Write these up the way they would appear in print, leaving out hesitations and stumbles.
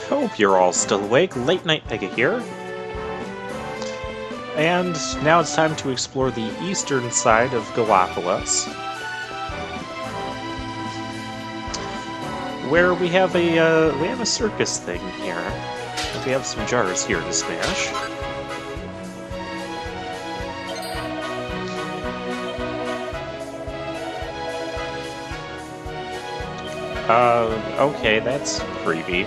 Hope you're all still awake. Late Night Pega here. And now it's time to explore the eastern side of Gallipolis, where we have a circus thing here. We have some jars here to smash. Okay, that's creepy.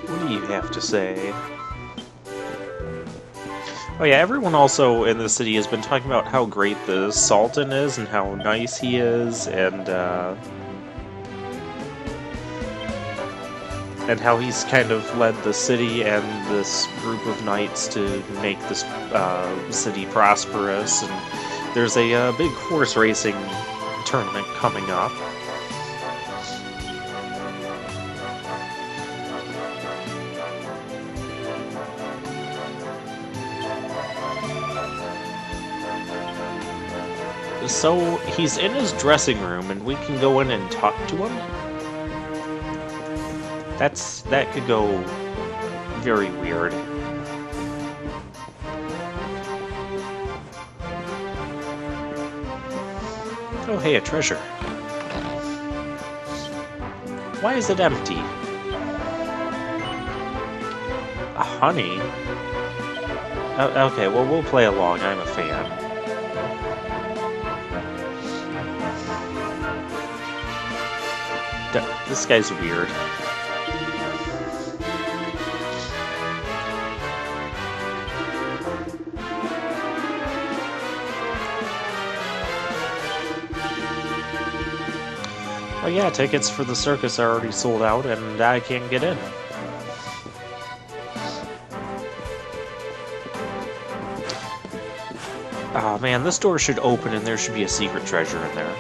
What do you have to say? Oh yeah, everyone also in the city has been talking about how great the Sultan is and how nice he is, and how he's kind of led the city and this group of knights to make this city prosperous. And there's a big horse racing tournament coming up. So he's in his dressing room, and we can go in and talk to him? That could go very weird. Oh hey, a treasure. Why is it empty? Honey? Okay, well we'll play along, I'm a fan. This guy's weird. Oh yeah, tickets for the circus are already sold out and I can't get in. Oh man, this door should open and there should be a secret treasure in there.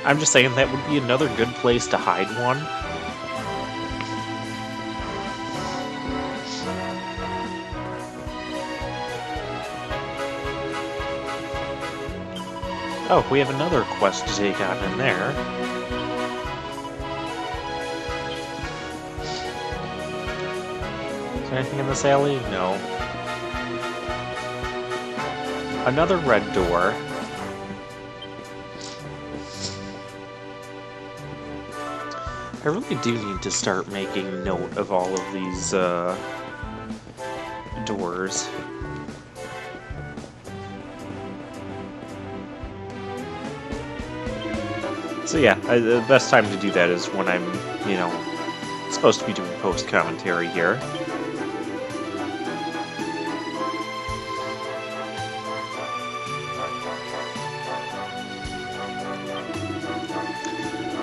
I'm just saying that would be another good place to hide one. Oh, we have another quest to take on in there. Is there anything in this alley? No. Another red door. I really do need to start making note of all of these doors. So yeah, the best time to do that is when I'm, supposed to be doing post-commentary here.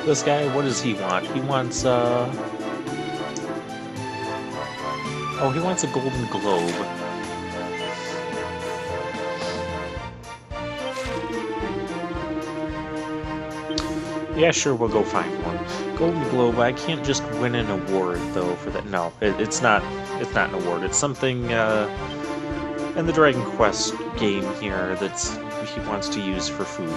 This guy, what does he want? He wants, oh, he wants a golden globe. Yeah, sure, we'll go find one. Golden Globe, I can't just win an award, though, for that. No, it's not an award. It's something, in the Dragon Quest game here that's he wants to use for food.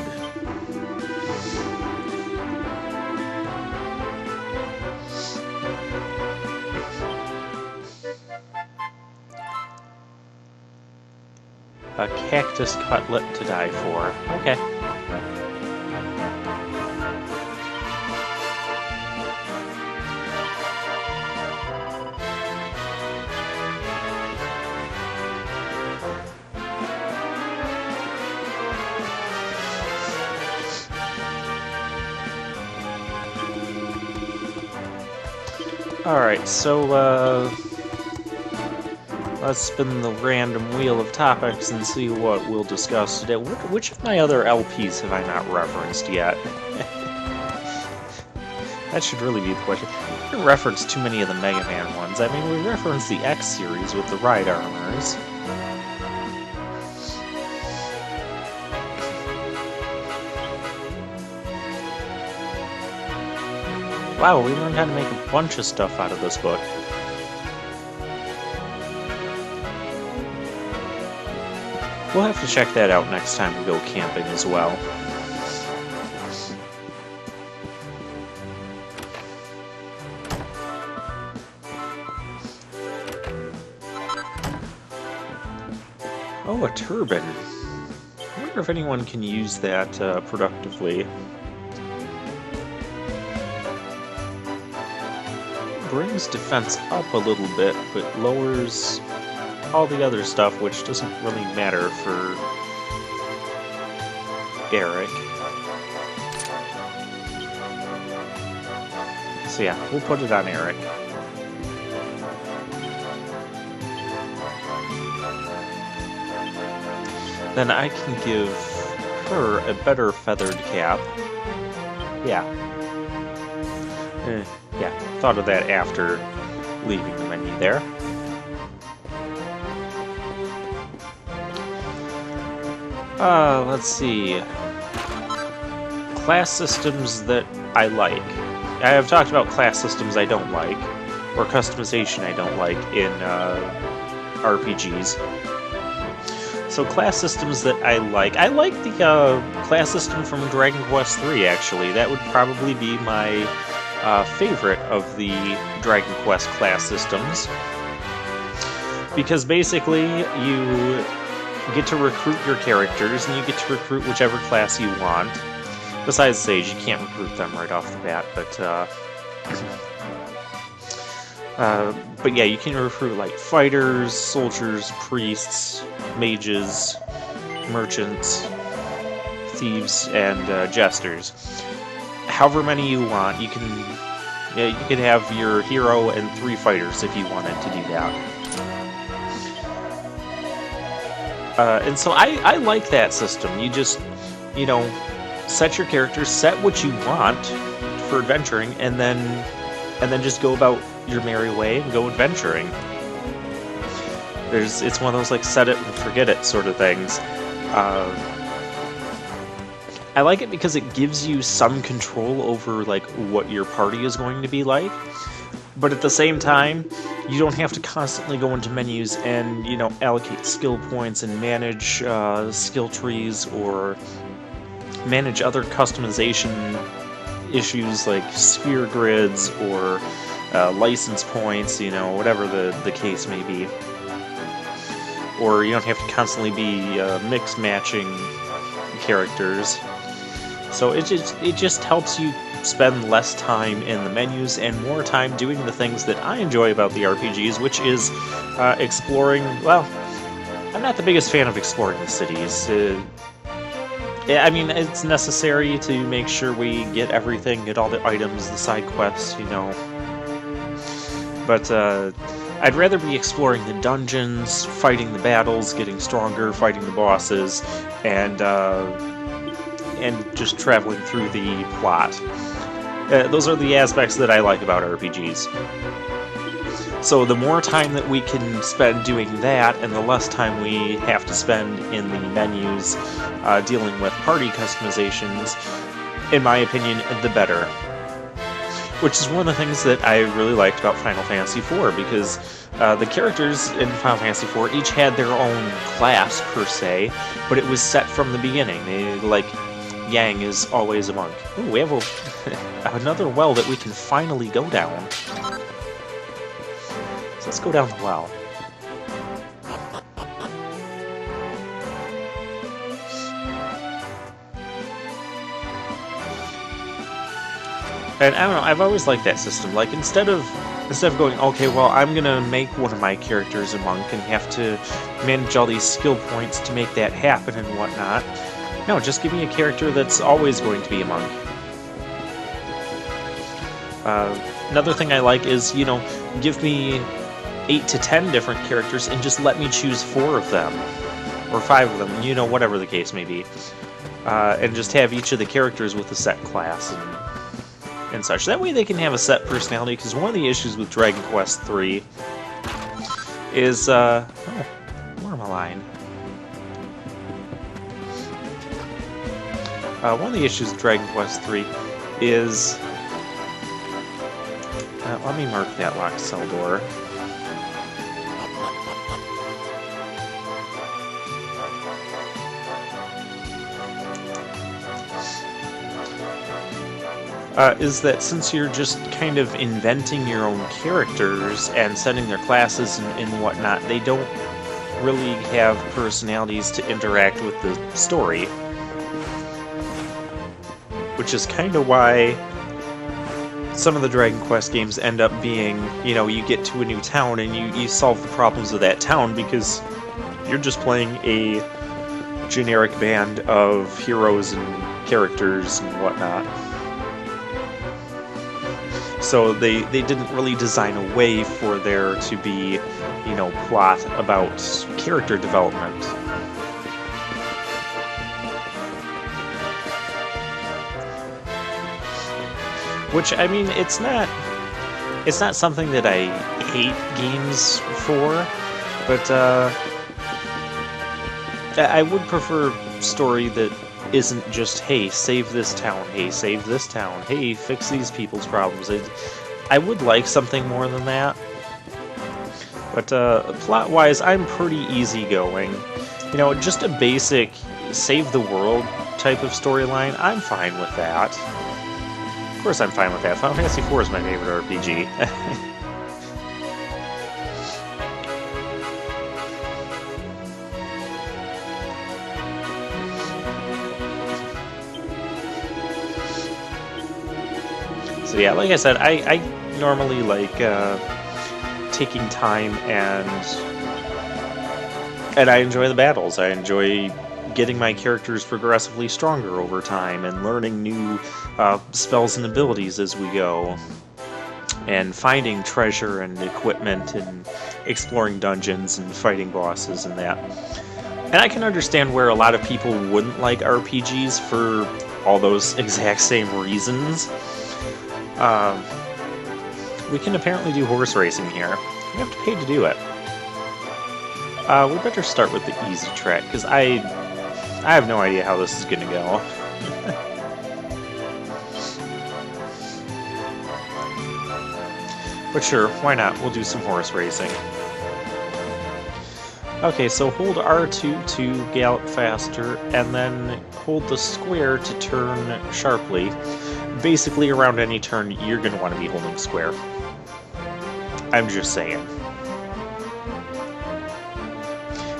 A cactus cutlet to die for. Okay. Alright, so, let's spin the random wheel of topics and see what we'll discuss today. Which of my other LPs have I not referenced yet? That should really be the question. We didn't reference too many of the Mega Man ones. I mean, we referenced the X series with the Ride Armors. Wow, we learned how to make a bunch of stuff out of this book. We'll have to check that out next time we go camping as well. Oh, a turbine. I wonder if anyone can use that productively. Brings defense up a little bit, but lowers all the other stuff, which doesn't really matter for Eric. So yeah, we'll put it on Eric. Then I can give her a better feathered cap. Yeah. Yeah, thought of that after leaving the menu there. Let's see. Class systems that I like. I have talked about class systems I don't like, or customization I don't like in RPGs. So class systems that I like the class system from Dragon Quest III, actually. That would probably be my favorite of the Dragon Quest class systems. Because basically, you get to recruit your characters, and you get to recruit whichever class you want. Besides Sage, you can't recruit them right off the bat, but yeah, you can recruit like fighters, soldiers, priests, mages, merchants, thieves, and jesters. However many you want, you can have your hero and 3 fighters if you wanted to do that. And so I like that system. You just, set your characters, set what you want for adventuring, and then just go about your merry way and go adventuring. It's one of those like set it and forget it sort of things. I like it because it gives you some control over like what your party is going to be like, but at the same time, you don't have to constantly go into menus and allocate skill points and manage skill trees or manage other customization issues like sphere grids or license points, whatever the case may be. Or you don't have to constantly be mix matching characters. So it just helps you spend less time in the menus and more time doing the things that I enjoy about the RPGs, which is exploring. Well, I'm not the biggest fan of exploring the cities. I mean, it's necessary to make sure we get everything, get all the items, the side quests, But I'd rather be exploring the dungeons, fighting the battles, getting stronger, fighting the bosses, and just traveling through the plot. Those are the aspects that I like about RPGs. So the more time that we can spend doing that, and the less time we have to spend in the menus dealing with party customizations, in my opinion, the better. Which is one of the things that I really liked about Final Fantasy IV, because the characters in Final Fantasy IV each had their own class, per se, but it was set from the beginning. Yang is always a monk. Ooh, we have another well that we can finally go down. So let's go down the well. And I don't know, I've always liked that system. Like, instead of going, okay, well, I'm gonna make one of my characters a monk and have to manage all these skill points to make that happen and whatnot. No, just give me a character that's always going to be a monk. Another thing I like is, give me 8 to 10 different characters and just let me choose 4 of them. Or 5 of them, whatever the case may be. And just have each of the characters with a set class and such. That way they can have a set personality, because one of the issues with Dragon Quest III is, Wormaline. One of the issues with Dragon Quest III is... let me mark that locked cell door. is that since you're just kind of inventing your own characters and setting their classes and whatnot, they don't really have personalities to interact with the story. Which is kind of why some of the Dragon Quest games end up being, you know, you get to a new town and you solve the problems of that town because you're just playing a generic band of heroes and characters and whatnot. So they didn't really design a way for there to be, you know, plot about character development. Which, I mean, it's not something that I hate games for, but I would prefer story that isn't just, hey, save this town, hey, save this town, hey, fix these people's problems. I would like something more than that. But plot-wise, I'm pretty easygoing. You know, just a basic save the world type of storyline, I'm fine with that. Of course I'm fine with that. Final Fantasy IV is my favorite RPG. So yeah, like I said, I normally like taking time and I enjoy the battles. I enjoy getting my characters progressively stronger over time and learning new spells and abilities as we go. And finding treasure and equipment and exploring dungeons and fighting bosses and that. And I can understand where a lot of people wouldn't like RPGs for all those exact same reasons. We can apparently do horse racing here. We have to pay to do it. We better start with the easy track, because I have no idea how this is going to go. But sure, why not? We'll do some horse racing. Okay, so hold R2 to gallop faster, and then hold the square to turn sharply. Basically, around any turn, you're going to want to be holding square. I'm just saying.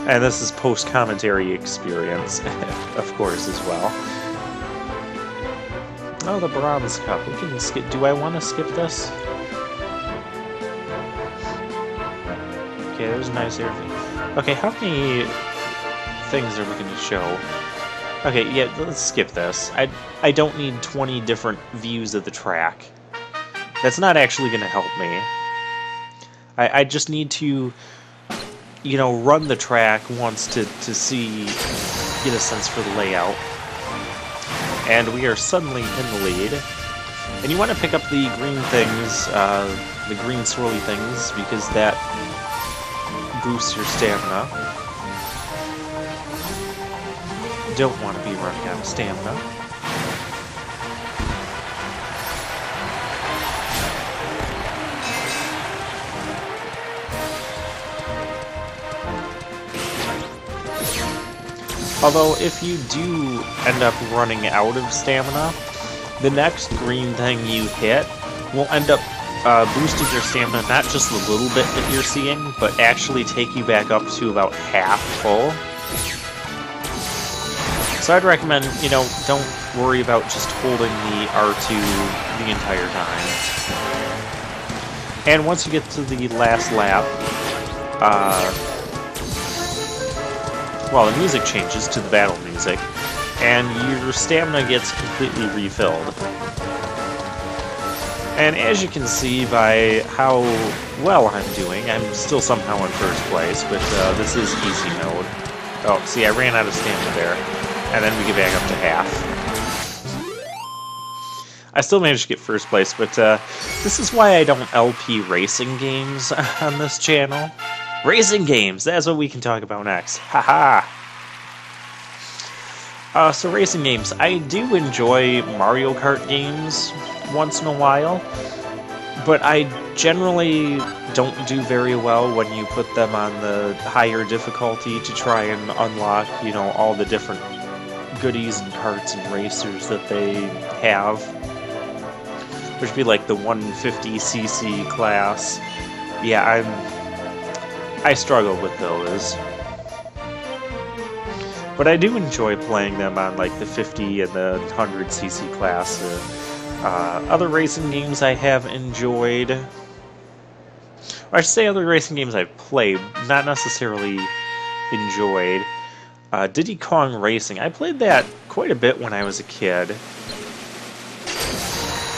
And this is post-commentary experience, of course, as well. Oh, the Bronze Cup. We can skip. Do I want to skip this? Okay, there's a nice air thing. Okay, how many things are we going to show? Okay, yeah, let's skip this. I don't need 20 different views of the track. That's not actually going to help me. I just need to, you know, run the track once to see, get a sense for the layout. And we are suddenly in the lead. And you want to pick up the green things, the green swirly things, because that boosts your stamina. Don't want to be running out of stamina. Although, if you do end up running out of stamina, the next green thing you hit will end up boosting your stamina not just a little bit that you're seeing, but actually take you back up to about half full. So I'd recommend, you know, don't worry about just holding the R2 the entire time. And once you get to the last lap, well, the music changes to the battle music, and your stamina gets completely refilled. And as you can see by how well I'm doing, I'm still somehow in first place, but this is easy mode. Oh, see, I ran out of stamina there, and then we get back up to half. I still managed to get first place, but this is why I don't LP racing games on this channel. Racing games, that's what we can talk about next. Haha! So racing games, I do enjoy Mario Kart games once in a while, but I generally don't do very well when you put them on the higher difficulty to try and unlock, you know, all the different goodies and carts and racers that they have. which would be like the 150cc class. Yeah, I struggle with those. But I do enjoy playing them on like the 50 and the 100cc class. Other racing games I have enjoyed, or I should say other racing games I've played, not necessarily enjoyed. Diddy Kong Racing. I played that quite a bit when I was a kid.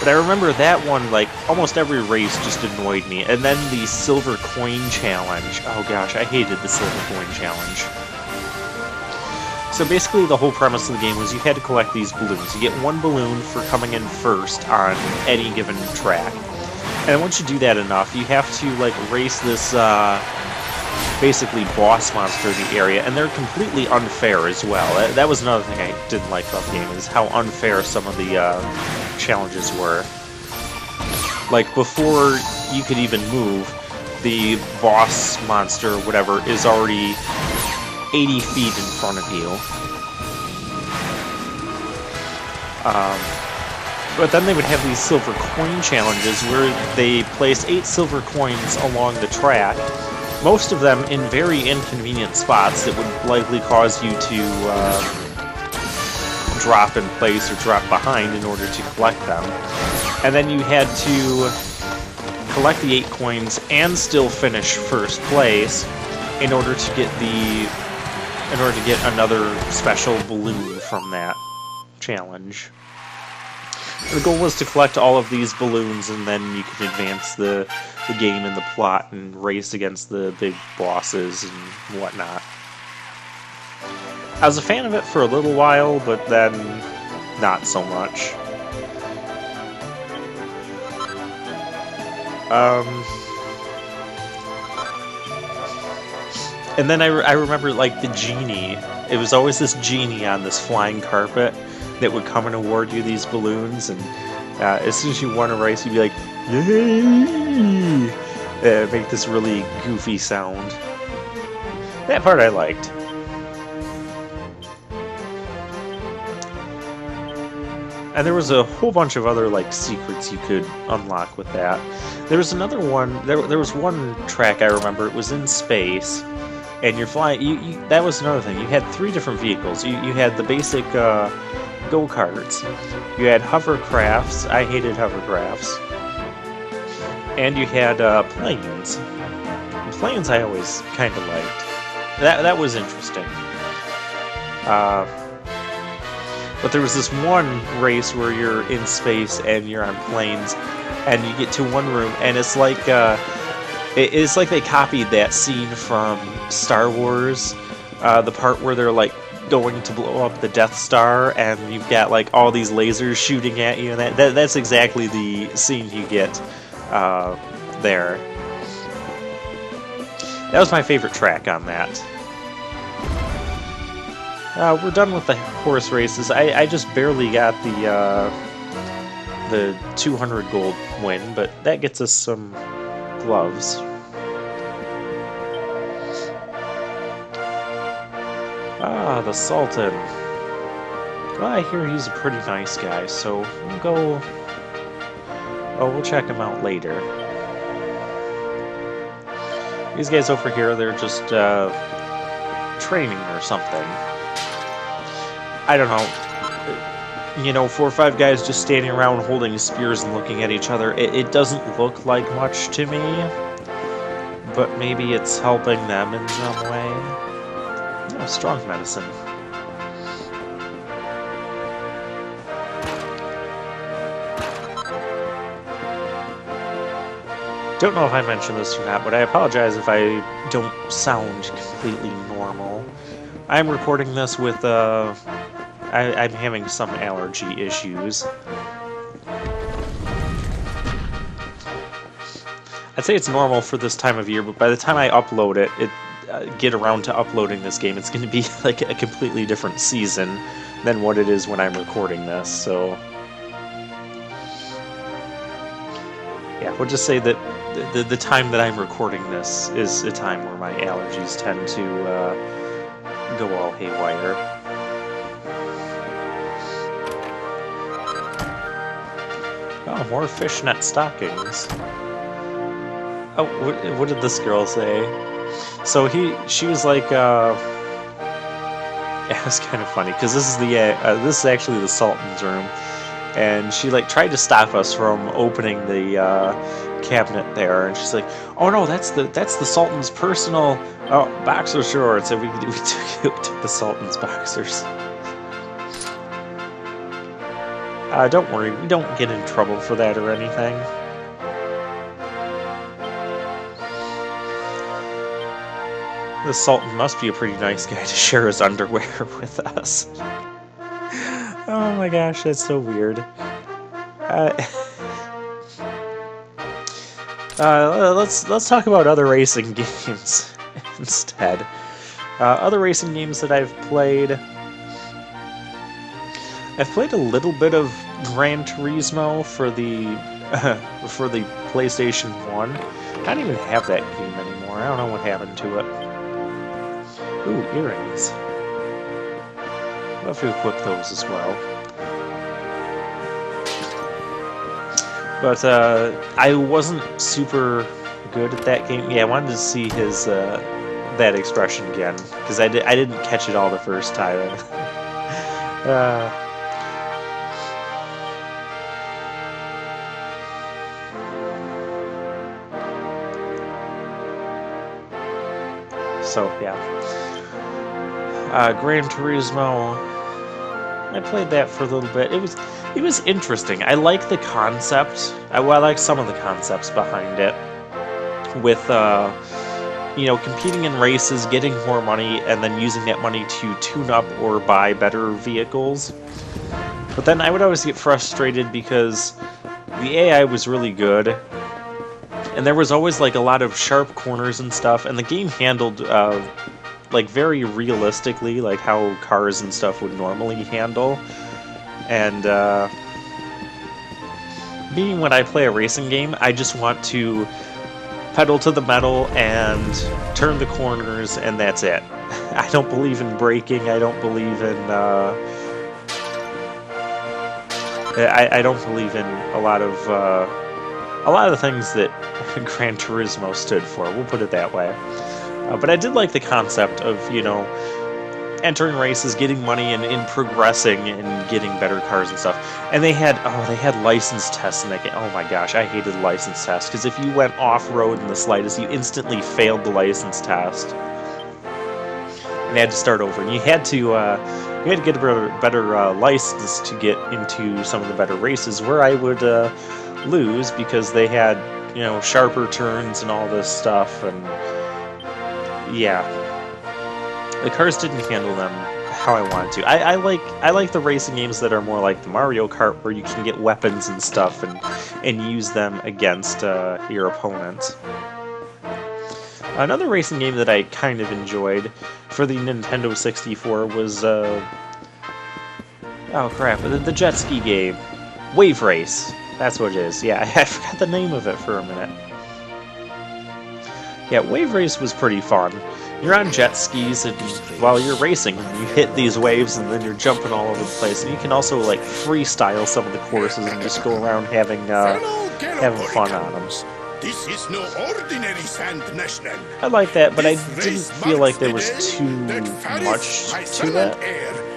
But I remember that one, like, almost every race just annoyed me. And then the Silver Coin Challenge. Oh gosh, I hated the Silver Coin Challenge. So basically the whole premise of the game was you had to collect these balloons. You get one balloon for coming in first on any given track. And once you do that enough, you have to, like, race this, basically boss monster in the area, and they're completely unfair as well. That was another thing I didn't like about the game, is how unfair some of the challenges were. Like, before you could even move, the boss monster, whatever, is already 80 feet in front of you. But then they would have these silver coin challenges where they place 8 silver coins along the track, most of them in very inconvenient spots that would likely cause you to drop in place or drop behind in order to collect them. And then you had to collect the 8 coins and still finish first place in order to get another special balloon from that challenge. The goal was to collect all of these balloons, and then you could advance the game and the plot and race against the big bosses and whatnot. I was a fan of it for a little while, but then not so much. And then I remember, like, the genie. It was always this genie on this flying carpet that would come and award you these balloons, and as soon as you won a race, you'd be like, yay! Make this really goofy sound. That part I liked. And there was a whole bunch of other, like, secrets you could unlock with that. There was another one, there was one track I remember, it was in space, and you're flying, that was another thing, you had 3 different vehicles. You had the basic, go-karts. You had hovercrafts. I hated hovercrafts. And you had planes. Planes I always kind of liked. That was interesting. But there was this one race where you're in space and you're on planes, and you get to one room, and it's like they copied that scene from Star Wars, the part where they're like going to blow up the Death Star, and you've got like all these lasers shooting at you, and that's exactly the scene you get there. That was my favorite track on that. We're done with the horse races. I just barely got the 200 gold win, but that gets us some gloves. Ah, the Sultan. Well, I hear he's a pretty nice guy, so we'll go... Oh, we'll check him out later. These guys over here, they're just, training or something. I don't know. You know, 4 or 5 guys just standing around holding spears and looking at each other. It doesn't look like much to me, but maybe it's helping them in some way. Oh, strong medicine. Don't know if I mentioned this or not, but I apologize if I don't sound completely normal. I'm recording this with, I'm having some allergy issues. I'd say it's normal for this time of year, but by the time I upload it, get around to uploading this game, it's going to be like a completely different season than what it is when I'm recording this, so... Yeah, we'll just say that the time that I'm recording this is a time where my allergies tend to go all haywire. Oh, more fishnet stockings. Oh, what did this girl say? So she was like, it was kind of funny because this is actually the Sultan's room, and she like tried to stop us from opening the cabinet there, and she's like, "Oh no, that's the Sultan's personal boxer shorts," and we took the Sultan's boxers. Don't worry, we don't get in trouble for that or anything. The Sultan must be a pretty nice guy to share his underwear with us. Oh my gosh, that's so weird. Let's talk about other racing games instead. Other racing games that I've played. I've played a little bit of Gran Turismo for the PlayStation 1. I don't even have that game anymore. I don't know what happened to it. Ooh, earrings. I'll have to equip those as well. But I wasn't super good at that game. Yeah, I wanted to see his that expression again because I didn't catch it all the first time. So yeah, Gran Turismo. I played that for a little bit. It was interesting. I like the concept. I like some of the concepts behind it. With competing in races, getting more money, and then using that money to tune up or buy better vehicles. But then I would always get frustrated because the AI was really good. And there was always like a lot of sharp corners and stuff, and the game handled like very realistically, like how cars and stuff would normally handle. And being when I play a racing game, I just want to pedal to the metal and turn the corners, and that's it. I don't believe in braking. I don't believe in I don't believe in a lot of the things that Gran Turismo stood for, we'll put it that way. But I did like the concept of, entering races, getting money, and progressing and getting better cars and stuff. And they had license tests in that game. Oh my gosh, I hated license tests, because if you went off-road in the slightest, you instantly failed the license test. And you had to start over. And you had to get a better license to get into some of the better races, where I would lose because they had sharper turns and all this stuff, and yeah, the cars didn't handle them how I wanted to. I like the racing games that are more like the Mario Kart, where you can get weapons and stuff and use them against your opponents. Another racing game that I kind of enjoyed for the Nintendo 64 was oh crap, the jet ski game, Wave Race. That's what it is. Yeah, I forgot the name of it for a minute. Yeah, Wave Race was pretty fun. You're on jet skis, and while you're racing, you hit these waves, and then you're jumping all over the place. And you can also like freestyle some of the courses and just go around having fun on them. This is no ordinary Sand National. I like that, but I didn't feel like there was too much to that.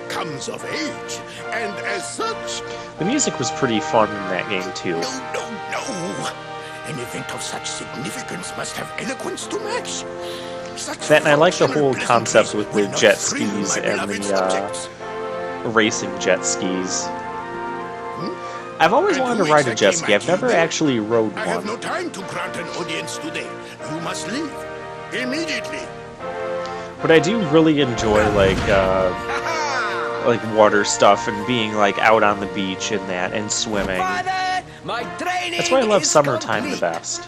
Comes of age, and as such, the music was pretty fun in that game too. No. An event of such significance must have eloquence to match. That, and I like the whole concept with the jet skis and the racing jet skis. I've always wanted to ride a jet ski. I've never actually rode one. I have no time to grant an audience today. You must leave immediately. But I do really enjoy like water stuff and being like out on the beach and that and swimming. Father, my training That's why I love is summertime complete. the best.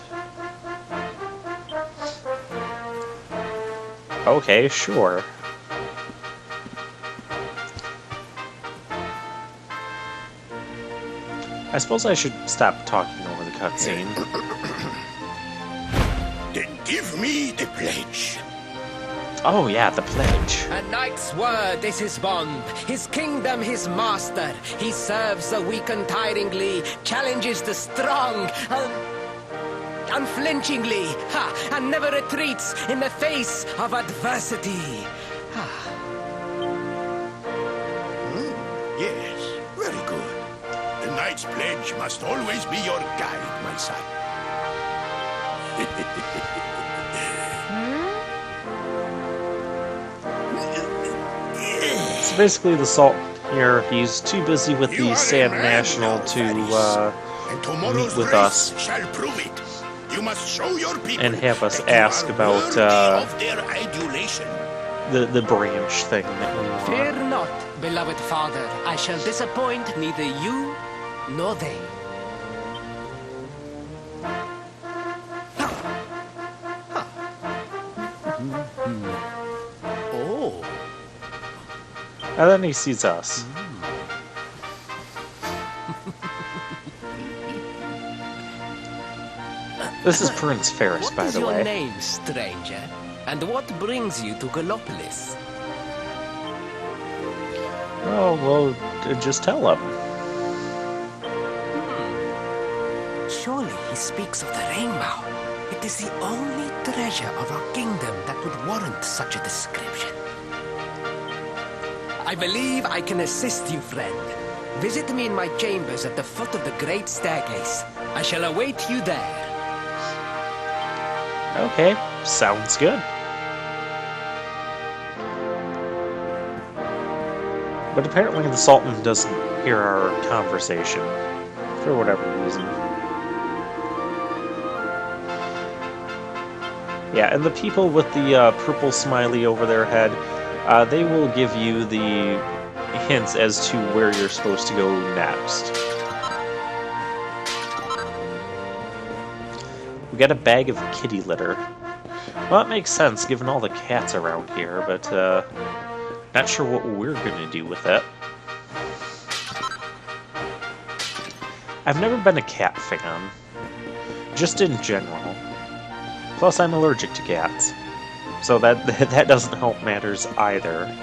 Okay, sure. I suppose I should stop talking over the cutscene. Then give me the pledge. Oh yeah, the pledge. A knight's word is his bond, his kingdom his master. He serves the weak untiringly, challenges the strong unflinchingly, and never retreats in the face of adversity. Yes, very good. The knight's pledge must always be your guide, my son. So basically, the Sultan here, he's too busy with You the are Sand a man National now, to Varys, and meet tomorrow's with race us shall prove it. You must show your people and have us that you ask are about worthy of their adulation. the branch thing that we want. Fear not, beloved father. I shall disappoint neither you nor they. Oh. And then he sees us. This is Prince Ferris, What by is the your way. name, stranger? And what brings you to Gallopolis? Oh, well, just tell him. Surely he speaks of the rainbow. It is the only treasure of our kingdom that would warrant such a description. I believe I can assist you, friend. Visit me in my chambers at the foot of the great staircase. I shall await you there. Okay, sounds good. But apparently the Sultan doesn't hear our conversation, for whatever reason. Yeah, and the people with the purple smiley over their head, they will give you the hints as to where you're supposed to go next. We got a bag of kitty litter. Well, that makes sense given all the cats around here, but not sure what we're gonna do with it. I've never been a cat fan, just in general. Plus, I'm allergic to cats, so that doesn't help matters either.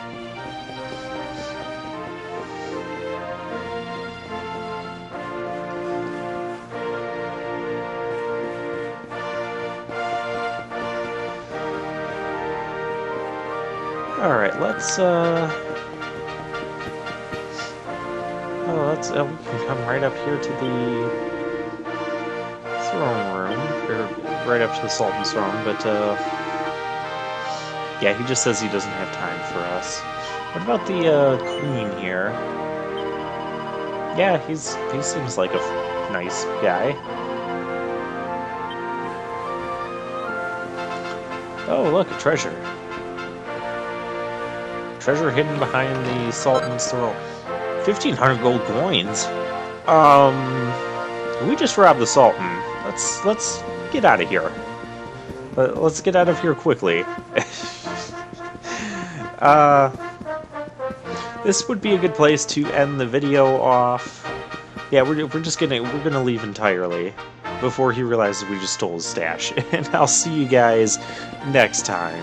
Alright, let's, we can come right up here to the throne room, or right up to the Sultan's throne, but, yeah, he just says he doesn't have time for us. What about the, Queen here? Yeah, he seems like a nice guy. Oh, look, a treasure. Treasure hidden behind the Sultan's throne. 1,500 gold coins. We just robbed the Sultan. Let's get out of here. Let's get out of here quickly. This would be a good place to end the video off. Yeah, we're gonna leave entirely before he realizes we just stole his stash. And I'll see you guys next time.